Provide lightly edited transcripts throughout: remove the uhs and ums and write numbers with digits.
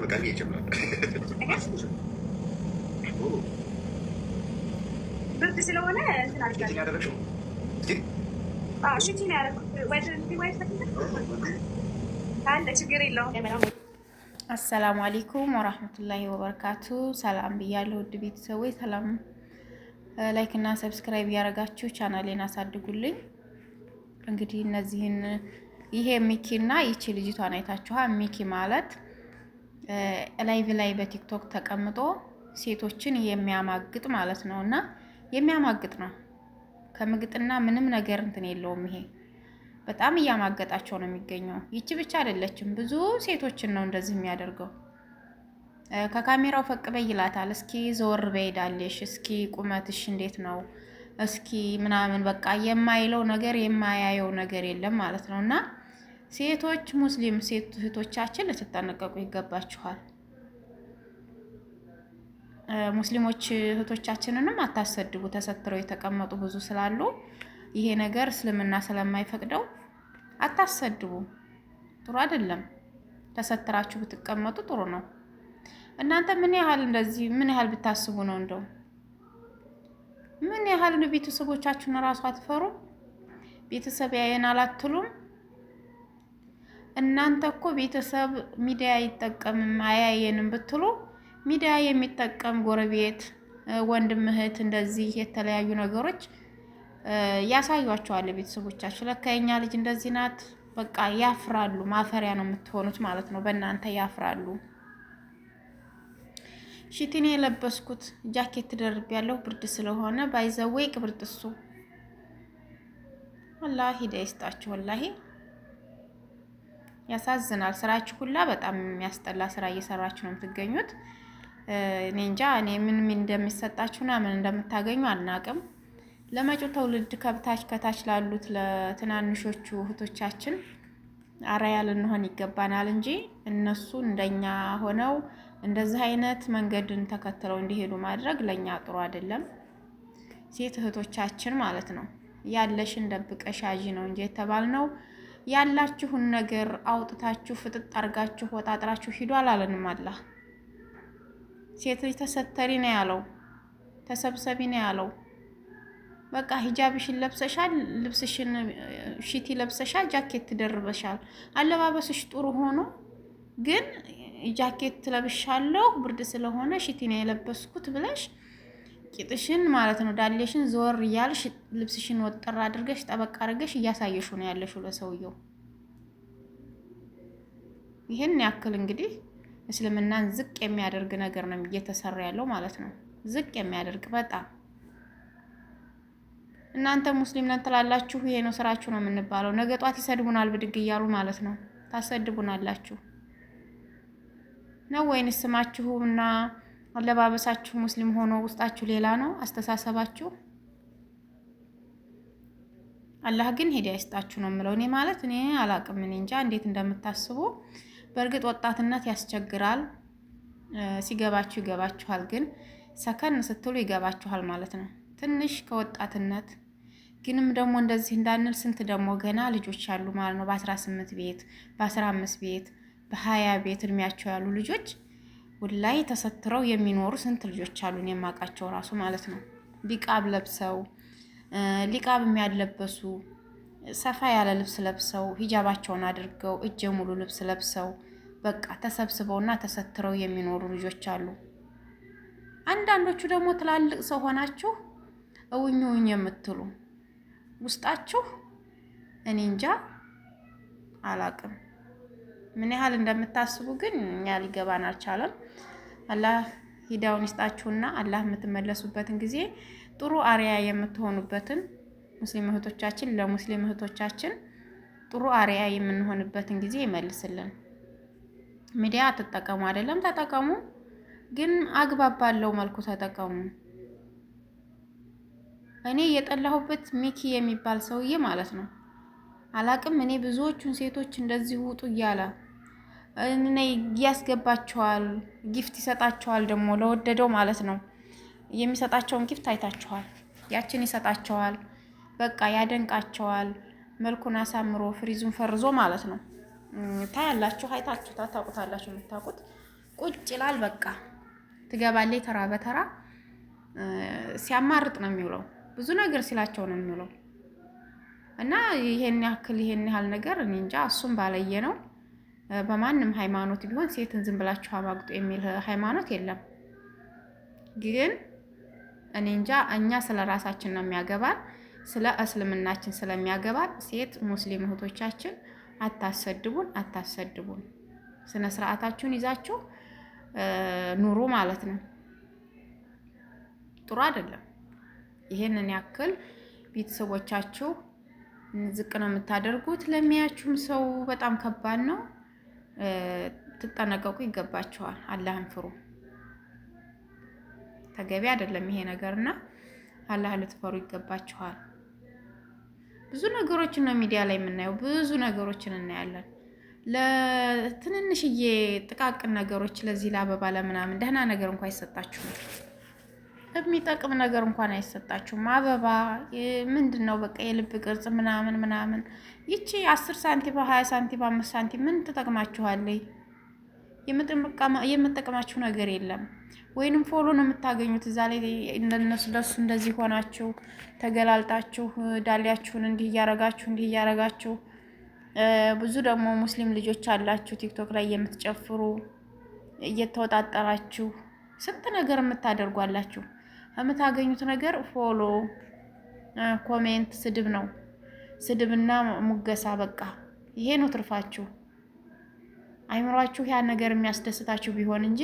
በቃ ይጀምራል። ብርድ ስለሆነ እንትን አድርጋለሁ። ያደረግሽው ሽቲ ነው ያደረኩት። አለ ችግር የለውም። አሰላሙ አለይኩም ወራህመቱላሂ ወበረካቱ። ሰላም ብያለሁ ውድ ቤተሰቦች፣ ሰላም ላይክ እና ሰብስክራይብ ያደረጋችሁ ቻናሌን አሳድጉልኝ። እንግዲህ እነዚህን ይሄ ሚኪ እና ይቺ ልጅቷን አይታችኋል። ሚኪ ማለት ላይቭ ላይ በቲክቶክ ተቀምጦ ሴቶችን የሚያማግጥ ማለት ነው እና የሚያማግጥ ነው። ከምግጥና ምንም ነገር እንትን የለውም። ይሄ በጣም እያማገጣቸው ነው የሚገኘው። ይቺ ብቻ አይደለችም፣ ብዙ ሴቶችን ነው እንደዚህ የሚያደርገው። ከካሜራው ፈቅ በይ ይላታል። እስኪ ዞር በይዳለሽ፣ እስኪ ቁመትሽ እንዴት ነው፣ እስኪ ምናምን በቃ የማይለው ነገር የማያየው ነገር የለም ማለት ነው። እና ሴቶች ሙስሊም ሴት እህቶቻችን ልትጠነቀቁ ይገባችኋል። ሙስሊሞች እህቶቻችንንም አታሰድቡ። ተሰትረው የተቀመጡ ብዙ ስላሉ ይሄ ነገር እስልምና ስለማይፈቅደው አታሰድቡ። ጥሩ አይደለም። ተሰትራችሁ ብትቀመጡ ጥሩ ነው። እናንተ ምን ያህል እንደዚህ ምን ያህል ብታስቡ ነው? እንደው ምን ያህል ቤተሰቦቻችሁን እራሱ አትፈሩ? ቤተሰብ ያየናል አትሉም? እናንተ እኮ ቤተሰብ ሚዲያ አይጠቀምም አያየንም ብትሉ ሚዲያ የሚጠቀም ጎረቤት፣ ወንድም፣ እህት እንደዚህ የተለያዩ ነገሮች ያሳዩአቸዋል ቤተሰቦቻችሁ። ለካ የኛ ልጅ እንደዚህ ናት፣ በቃ ያፍራሉ። ማፈሪያ ነው የምትሆኑት ማለት ነው። በእናንተ ያፍራሉ። ሽቲኔ የለበስኩት ጃኬት ደርብ ያለው ብርድ ስለሆነ ባይዘወይ ቅብርጥሱ አላህ ሂዳያ ይስጣችሁ። ወላሂ ያሳዝናል። ስራችሁ ሁላ በጣም የሚያስጠላ ስራ እየሰራችሁ ነው የምትገኙት። እኔ እንጃ እኔ ምን እንደሚሰጣችሁና ምን እንደምታገኙ አናቅም። ለመጪው ትውልድ ከታች ላሉት ለትናንሾቹ እህቶቻችን አርአያ ልንሆን ይገባናል እንጂ እነሱ እንደኛ ሆነው እንደዚህ አይነት መንገድን ተከትለው እንዲሄዱ ማድረግ ለኛ ጥሩ አይደለም። ሴት እህቶቻችን ማለት ነው ያለሽን ደብቀሽ ያዢ ነው እንጂ የተባልነው ያላችሁን ነገር አውጥታችሁ ፍጥጥ አርጋችሁ ወጣጥራችሁ ሂዱ አላለንም አላህ። ሴት ልጅ ተሰተሪ ነው ያለው፣ ተሰብሰቢ ነው ያለው። በቃ ሂጃብሽን ለብሰሻል፣ ልብስሽን ሽቲ ለብሰሻል፣ ጃኬት ደርበሻል። አለባበስሽ ጥሩ ሆኖ ግን ጃኬት ለብሻለሁ ብርድ ስለሆነ ሽቲ ነው የለበስኩት ብለሽ ቂጥሽን ማለት ነው ዳሌሽን ዞር እያልሽ ልብስሽን ወጥራ አድርገሽ ጠበቅ አድርገሽ እያሳየሽው ነው ያለሽው ለሰውየው። ይሄን ያክል እንግዲህ እስልምናን ዝቅ የሚያደርግ ነገር ነው እየተሰራ ያለው ማለት ነው። ዝቅ የሚያደርግ በጣም እናንተ ሙስሊም ነን ትላላችሁ፣ ይሄ ነው ስራችሁ ነው የምንባለው። ነገ ጧት ይሰድቡናል ብድግ እያሉ ማለት ነው። ታሰድቡናላችሁ ነው ወይንስ ስማችሁና አለባበሳችሁ ሙስሊም ሆኖ ውስጣችሁ ሌላ ነው አስተሳሰባችሁ? አላህ ግን ሂዳያ ይስጣችሁ ነው የምለው እኔ ማለት እኔ አላቅም። እኔ እንጃ እንዴት እንደምታስቡ። በእርግጥ ወጣትነት ያስቸግራል። ሲገባችሁ ይገባችኋል፣ ግን ሰከን ስትሉ ይገባችኋል ማለት ነው። ትንሽ ከወጣትነት ግንም ደግሞ እንደዚህ እንዳንል ስንት ደግሞ ገና ልጆች ያሉ ማለት ነው። በ18 ቤት በ15 ቤት በ20 ቤት እድሜያቸው ያሉ ልጆች ወላይ ተሰትረው የሚኖሩ ስንት ልጆች አሉን የማውቃቸው ራሱ ማለት ነው። ሊቃብ ለብሰው ሊቃብ የሚያለበሱ ሰፋ ያለ ልብስ ለብሰው ሂጃባቸውን አድርገው እጀ ሙሉ ልብስ ለብሰው በቃ ተሰብስበውና ተሰትረው የሚኖሩ ልጆች አሉ። አንዳንዶቹ ደግሞ ትላልቅ ሰው ሆናችሁ እውኝ የምትሉ ውስጣችሁ እኔ እንጃ አላቅም ምን ያህል እንደምታስቡ ግን እኛ ሊገባን አልቻለም። አላህ ሂዳውን ይስጣችሁና አላህ የምትመለሱበትን ጊዜ ጥሩ አርአያ የምትሆኑበትን ሙስሊም እህቶቻችን ለሙስሊም እህቶቻችን ጥሩ አርአያ የምንሆንበትን ጊዜ ይመልስልን። ሚዲያ ተጠቀሙ አይደለም ተጠቀሙ፣ ግን አግባብ ባለው መልኩ ተጠቀሙ። እኔ የጠላሁበት ሚኪ የሚባል ሰውዬ ማለት ነው አላቅም። እኔ ብዙዎቹን ሴቶች እንደዚህ ውጡ እያለ እኔ ያስገባቸዋል፣ ጊፍት ይሰጣቸዋል። ደግሞ ለወደደው ማለት ነው የሚሰጣቸውን ጊፍት አይታቸዋል። ያችን ይሰጣቸዋል፣ በቃ ያደንቃቸዋል። መልኩን አሳምሮ ፍሪዙን ፈርዞ ማለት ነው። ታያላችሁ፣ አይታችሁ ታውቁታላችሁ። የምታውቁት ቁጭ ይላል። በቃ ትገባለች ተራ በተራ ሲያማርጥ ነው የሚውለው። ብዙ ነገር ሲላቸው ነው የሚውለው። እና ይሄን ያህል ነገር እኔ እንጃ። እሱም ባለየ ነው። በማንም ሃይማኖት ቢሆን ሴትን ዝም ብላችሁ አማግጡ የሚል ሃይማኖት የለም። ግን እኔ እንጃ እኛ ስለ ራሳችን ነው የሚያገባን፣ ስለ እስልምናችን ስለሚያገባን ሴት ሙስሊም እህቶቻችን አታሰድቡን። ስነ ስርዓታችሁን ይዛችሁ ኑሩ ማለት ነው። ጥሩ አይደለም። ይሄንን ያክል ቤተሰቦቻችሁ ዝቅ ነው የምታደርጉት። ለሚያችሁም ሰው በጣም ከባድ ነው። ትጠነቀቁ ይገባችኋል። አላህን ፍሩ። ተገቢ አይደለም ይሄ ነገርና አላህ ልትፈሩ ይገባችኋል። ብዙ ነገሮችን ነው ሚዲያ ላይ የምናየው። ብዙ ነገሮችን እናያለን። ለትንንሽዬ ጥቃቅን ነገሮች ለዚህ ለአበባ ለምናምን ደህና ነገር እንኳን አይሰጣችሁም። የሚጠቅም ነገር እንኳን አይሰጣችሁም። አበባ ምንድነው በቃ የልብ ቅርጽ ምናምን ይቺ 10 ሳንቲም 20 ሳንቲም 5 ሳንቲም ምን ትጠቅማችኋለች? የምጠቅማችሁ ነገር የለም። ወይንም ፎሎ ነው የምታገኙት እዛ ላይ እንደነሱ ለሱ እንደዚህ ሆናችሁ ተገላልጣችሁ ዳሊያችሁን እንዲህ እያረጋችሁ ብዙ ደግሞ ሙስሊም ልጆች አላችሁ ቲክቶክ ላይ የምትጨፍሩ እየተወጣጠራችሁ ስንት ነገር የምታደርጓላችሁ። የምታገኙት ነገር ፎሎ፣ ኮሜንት፣ ስድብ ነው። ስድብና ሙገሳ በቃ ይሄ ነው ትርፋችሁ። አይምሯችሁ ያ ነገር የሚያስደስታችሁ ቢሆን እንጂ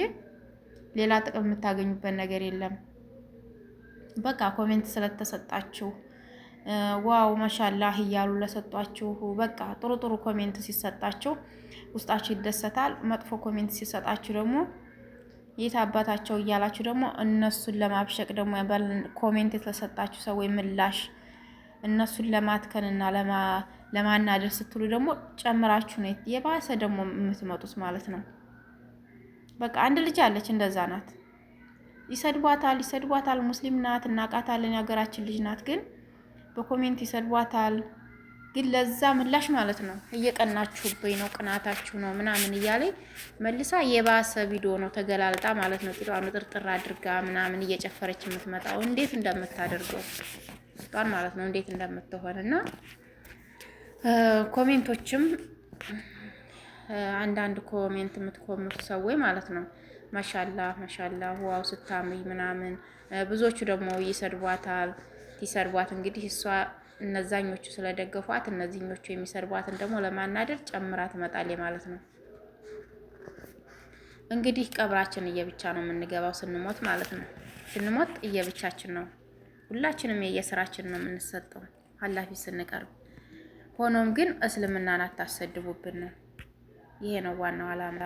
ሌላ ጥቅም የምታገኙበት ነገር የለም። በቃ ኮሜንት ስለተሰጣችሁ ዋው ማሻአላህ እያሉ ለሰጧችሁ በቃ ጥሩ ኮሜንት ሲሰጣችሁ ውስጣችሁ ይደሰታል። መጥፎ ኮሜንት ሲሰጣችሁ ደግሞ የት አባታቸው እያላችሁ ደግሞ እነሱን ለማብሸቅ ደግሞ ኮሜንት የተሰጣችሁ ሰው ወይ ምላሽ እነሱን ለማትከንና ለማናደር ስትሉ ደግሞ ጨምራችሁ ነው የባሰ ደግሞ የምትመጡት ማለት ነው። በቃ አንድ ልጅ አለች እንደዛ ናት። ይሰድቧታል። ሙስሊም ናት፣ እናቃታለን፣ የሀገራችን ልጅ ናት። ግን በኮሜንት ይሰድቧታል። ግን ለዛ ምላሽ ማለት ነው እየቀናችሁብኝ ነው፣ ቅናታችሁ ነው ምናምን እያለኝ መልሳ የባሰ ቪዲዮ ነው ተገላልጣ ማለት ነው ጢጧን ጥርጥር አድርጋ ምናምን እየጨፈረች የምትመጣው እንዴት እንደምታደርገው ጧን ማለት ነው እንዴት እንደምትሆንና ኮሜንቶችም አንዳንድ ኮሜንት የምትኮምቱ ሰዎች ማለት ነው ማሻአላህ ዋው ስታምሪ ምናምን ብዙዎቹ ደግሞ ይሰድቧት እንግዲህ እሷ እነዛኞቹ ስለደገፏት እነዚህኞቹ የሚሰድቧትን ደግሞ ለማናደር ጨምራ ትመጣለች ማለት ነው። እንግዲህ ቀብራችን እየብቻ ነው የምንገባው ስንሞት ማለት ነው። ስንሞት እየብቻችን ነው። ሁላችንም የየስራችን ነው የምንሰጠው ኃላፊ ስንቀርብ። ሆኖም ግን እስልምናን አታሰድቡብን ነው። ይሄ ነው ዋናው ዓላማ።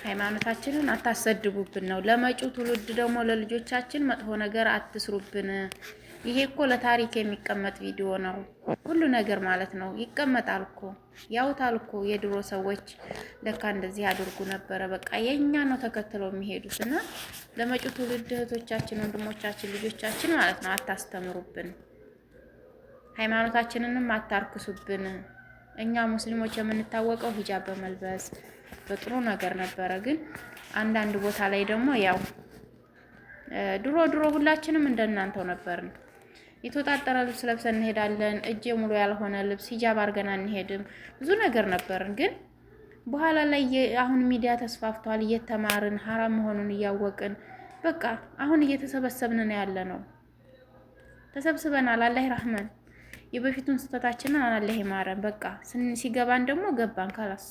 ሃይማኖታችንን አታሰድቡብን ነው። ለመጪው ትውልድ ደግሞ ለልጆቻችን መጥፎ ነገር አትስሩብን። ይሄ እኮ ለታሪክ የሚቀመጥ ቪዲዮ ነው። ሁሉ ነገር ማለት ነው ይቀመጣል እኮ ያውታል እኮ የድሮ ሰዎች ለካ እንደዚህ አድርጉ ነበረ። በቃ የኛ ነው ተከትለው የሚሄዱት እና ለመጪው ትውልድ እህቶቻችን፣ ወንድሞቻችን፣ ልጆቻችን ማለት ነው አታስተምሩብን። ሃይማኖታችንንም አታርክሱብን። እኛ ሙስሊሞች የምንታወቀው ሂጃብ በመልበስ በጥሩ ነገር ነበረ። ግን አንዳንድ ቦታ ላይ ደግሞ ያው ድሮ ሁላችንም እንደናንተው ነበርን። የተወጣጠረ ልብስ ለብሰን እንሄዳለን። እጄ ሙሉ ያልሆነ ልብስ ሂጃብ አድርገን አንሄድም። ብዙ ነገር ነበርን። ግን በኋላ ላይ አሁን ሚዲያ ተስፋፍቷል። እየተማርን ሐራም መሆኑን እያወቅን በቃ አሁን እየተሰበሰብን ነው ያለ ነው። ተሰብስበናል። አላህ ይራህመን። የበፊቱን ስህተታችንን አላህ ይማረን። በቃ ሲገባን ደግሞ ገባን ካላስ